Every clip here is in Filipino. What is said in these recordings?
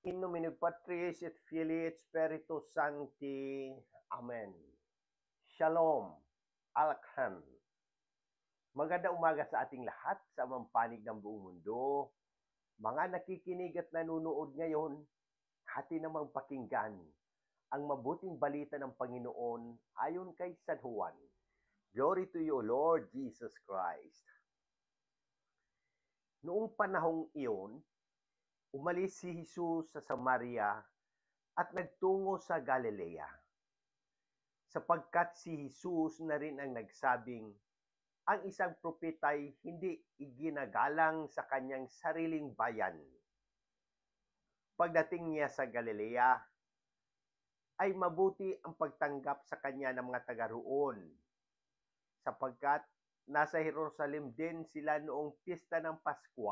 In nomine Patris et Filii et Spiritus Sancti. Amen. Shalom. Alakhan. Maganda umaga sa ating lahat sa mampanig ng buong mundo. Mga nakikinig at nanonood ngayon, hati namang pakinggan ang mabuting balita ng Panginoon ayon kay San Juan. Glory to you, Lord Jesus Christ. Noong panahong iyon, umalis si Jesus sa Samaria at nagtungo sa Galilea. Sapagkat si Jesus na rin ang nagsabing, ang isang propeta'y hindi iginagalang sa kanyang sariling bayan. Pagdating niya sa Galilea, ay mabuti ang pagtanggap sa kanya ng mga taga roon, sapagkat nasa Jerusalem din sila noong piyesta ng Pasko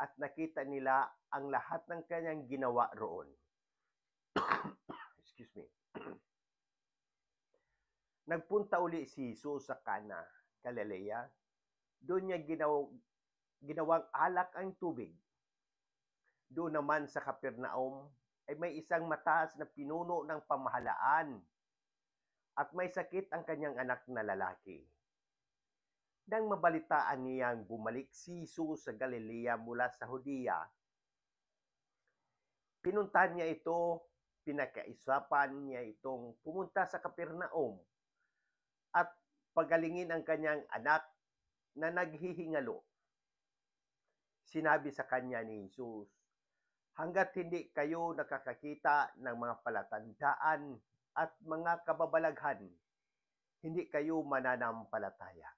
at nakita nila ang lahat ng kanyang ginawa roon. Excuse me. Nagpunta uli si Jesus sa Cana, Galilea. Doon niya ginawang alak ang tubig. Doon naman sa Capernaum ay may isang mataas na pinuno ng pamahalaan at may sakit ang kanyang anak na lalaki. Nang mabalitaan niyang bumalik si Jesus sa Galilea mula sa Judea, pinuntahan niya ito, pinakaisapan niya itong pumunta sa Capernaum at pagalingin ang kanyang anak na naghihingalo. Sinabi sa kanya ni Jesus, hanggat hindi kayo nakakakita ng mga palatandaan at mga kababalaghan, hindi kayo mananampalataya.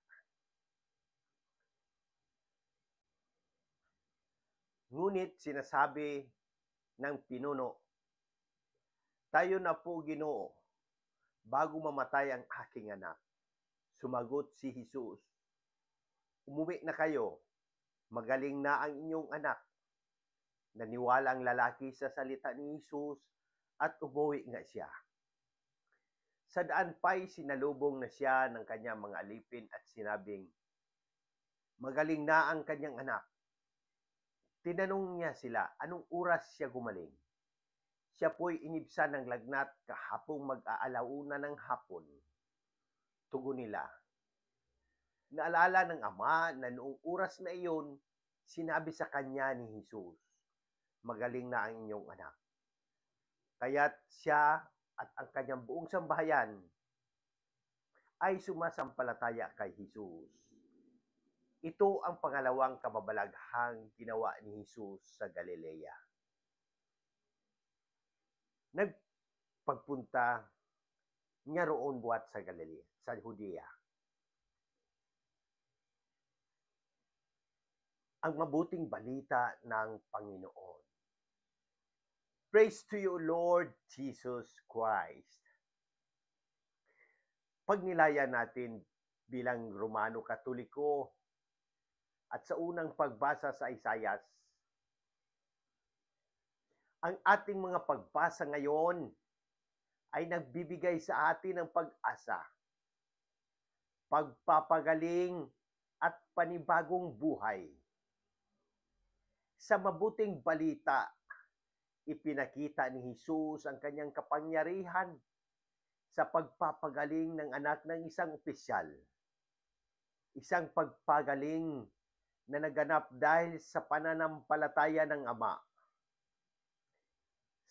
Ngunit sinasabi ng pinuno, tayo na po, Ginoo, bago mamatay ang aking anak. Sumagot si Jesus, umuwi na kayo, magaling na ang inyong anak. Naniwala ang lalaki sa salita ni Jesus at umuwi nga siya. Sa daan pa'y sinalubong na siya ng kanyang mga alipin at sinabing, magaling na ang kanyang anak. Tinanong niya sila, anong oras siya gumaling? Siya po'y inibsan ng lagnat kahapong mag-aalauna ng hapon. Tugon nila, naalala ng ama na noong oras na iyon, sinabi sa kanya ni Jesus, magaling na ang inyong anak. Kaya't siya at ang kanyang buong sambahayan ay sumasampalataya kay Jesus. Ito ang pangalawang kababalaghang ginawa ni Jesus sa Galilea. Nagpagpunta niya roon buhat sa Galilea, sa Judea. Ang mabuting balita ng Panginoon. Praise to you, Lord Jesus Christ. Pagnilaya natin bilang Romano Katoliko at sa unang pagbasa sa Isayas, ang ating mga pagbasa ngayon ay nagbibigay sa atin ng pag-asa, pagpapagaling at panibagong buhay. Sa mabuting balita, ipinakita ni Jesus ang kanyang kapangyarihan sa pagpapagaling ng anak ng isang opisyal. Isang pagpagaling na naganap dahil sa pananampalataya ng ama.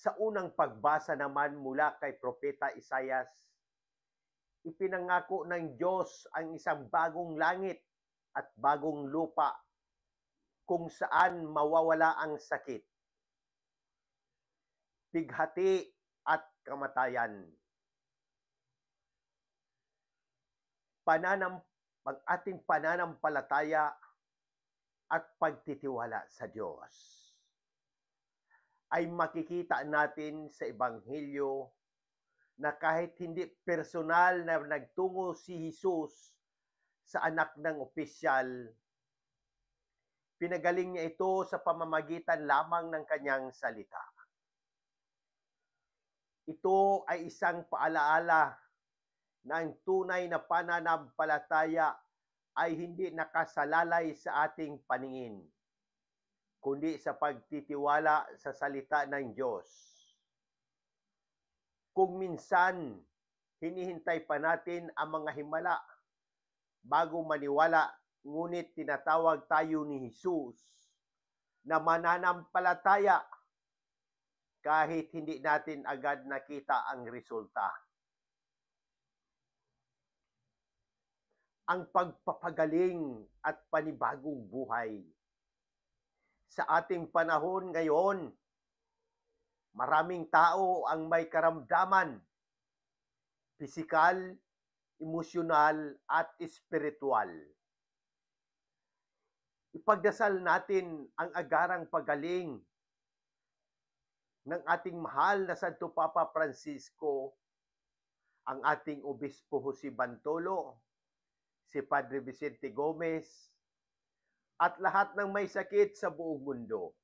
Sa unang pagbasa naman mula kay Propeta Isayas, ipinangako ng Diyos ang isang bagong langit at bagong lupa kung saan mawawala ang sakit, pighati at kamatayan. Ang ating pananampalataya at pagtitiwala sa Diyos ay makikita natin sa Ebanghelyo na kahit hindi personal na nagtungo si Jesus sa anak ng opisyal, pinagaling niya ito sa pamamagitan lamang ng kanyang salita. Ito ay isang paalaala na ang tunay na pananampalataya ay hindi nakasalalay sa ating paningin. kundi sa pagtitiwala sa salita ng Diyos. Kung minsan, hinihintay pa natin ang mga himala bago maniwala, ngunit tinatawag tayo ni Jesus na mananampalataya kahit hindi natin agad nakita ang resulta. Ang pagpapagaling at panibagong buhay. Sa ating panahon ngayon, maraming tao ang may karamdaman, pisikal, emosyonal, at espiritual. Ipagdasal natin ang agarang pagaling ng ating mahal na Santo Papa Francisco, ang ating Obispo Jose Bantolo, si Padre Vicente Gomez, at lahat ng may sakit sa buong mundo.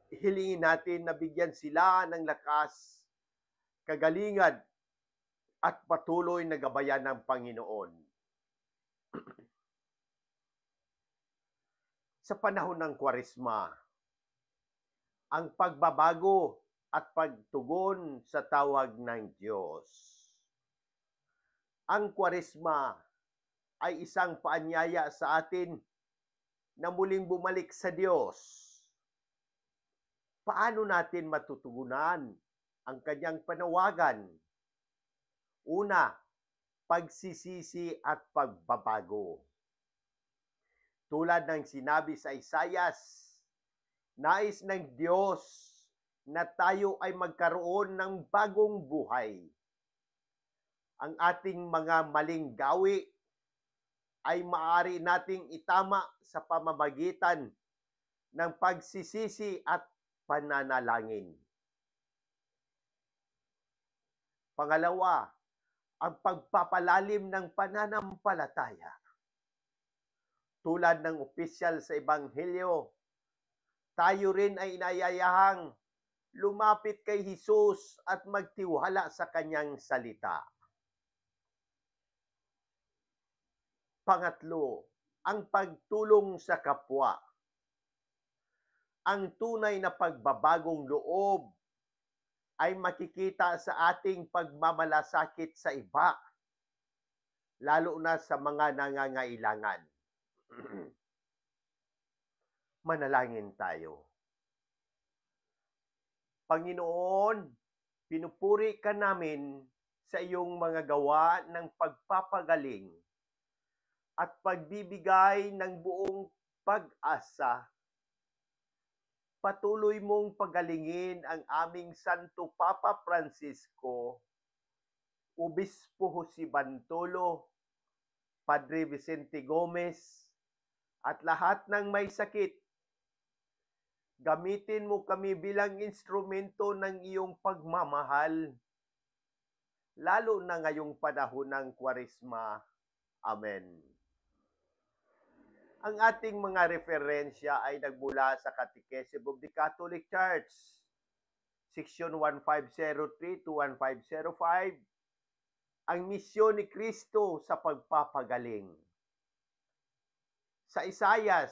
Hilingin natin na bigyan sila ng lakas, kagalingan, at patuloy na gabayan ng Panginoon. Sa panahon ng Kwaresma, ang pagbabago at pagtugon sa tawag ng Diyos. Ang Kwaresma ay isang paanyaya sa atin na muling bumalik sa Diyos. Paano natin matutugunan ang kanyang panawagan? Una, pagsisisi at pagbabago. Tulad ng sinabi sa Isaias, nais ng Diyos na tayo ay magkaroon ng bagong buhay. Ang ating mga maling gawi ay maaari nating itama sa pamamagitan ng pagsisisi at pananalangin. Pangalawa, ang pagpapalalim ng pananampalataya. Tulad ng opisyal sa Ebanghelyo, tayo rin ay inayayahang lumapit kay Jesus at magtiwala sa kanyang salita. Pangatlo, ang pagtulong sa kapwa. Ang tunay na pagbabagong loob ay makikita sa ating pagmamalasakit sa iba, lalo na sa mga nangangailangan. Manalangin tayo. Panginoon, pinupuri ka namin sa iyong mga gawa ng pagpapagaling at pagbibigay ng buong pag-asa. Patuloy mong pagalingin ang aming Santo Papa Francisco, Obispo Jose Bantolo, Padre Vicente Gomez, at lahat ng may sakit. Gamitin mo kami bilang instrumento ng iyong pagmamahal, lalo na ngayong panahon ng Kwaresma. Amen. Ang ating mga referensya ay nagmula sa Catechism of the Catholic Church, Section 1503 to 1505, ang misyon ni Kristo sa pagpapagaling. Sa Isaias,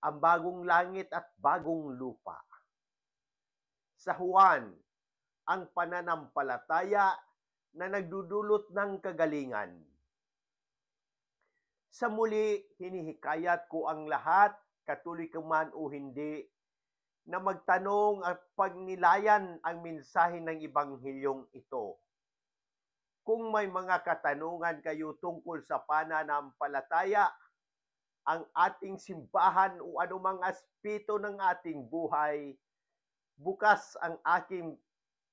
ang bagong langit at bagong lupa. Sa Juan, ang pananampalataya na nagdudulot ng kagalingan. Sa muli, hinihikayat ko ang lahat, Katoliko man o hindi, na magtanong at pagnilayan ang mensahe ng Ebanghilyong ito. Kung may mga katanungan kayo tungkol sa pananampalataya, ang ating simbahan o anumang aspeto ng ating buhay, bukas ang aking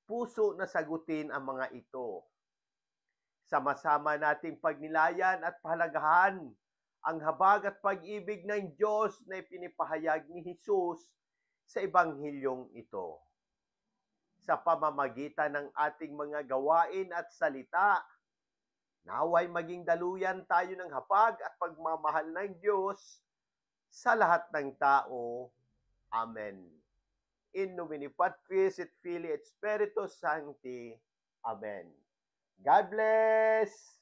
puso na sagutin ang mga ito. Sama-sama nating pagnilayan at pahalagahan ang habag at pag-ibig ng Diyos na ipinipahayag ni Jesus sa Ebanghilyong ito. Sa pamamagitan ng ating mga gawain at salita, naway maging daluyan tayo ng habag at pagmamahal ng Diyos sa lahat ng tao. Amen. In nomine Patris et Filii et Spiritus Sancti. Amen. God bless!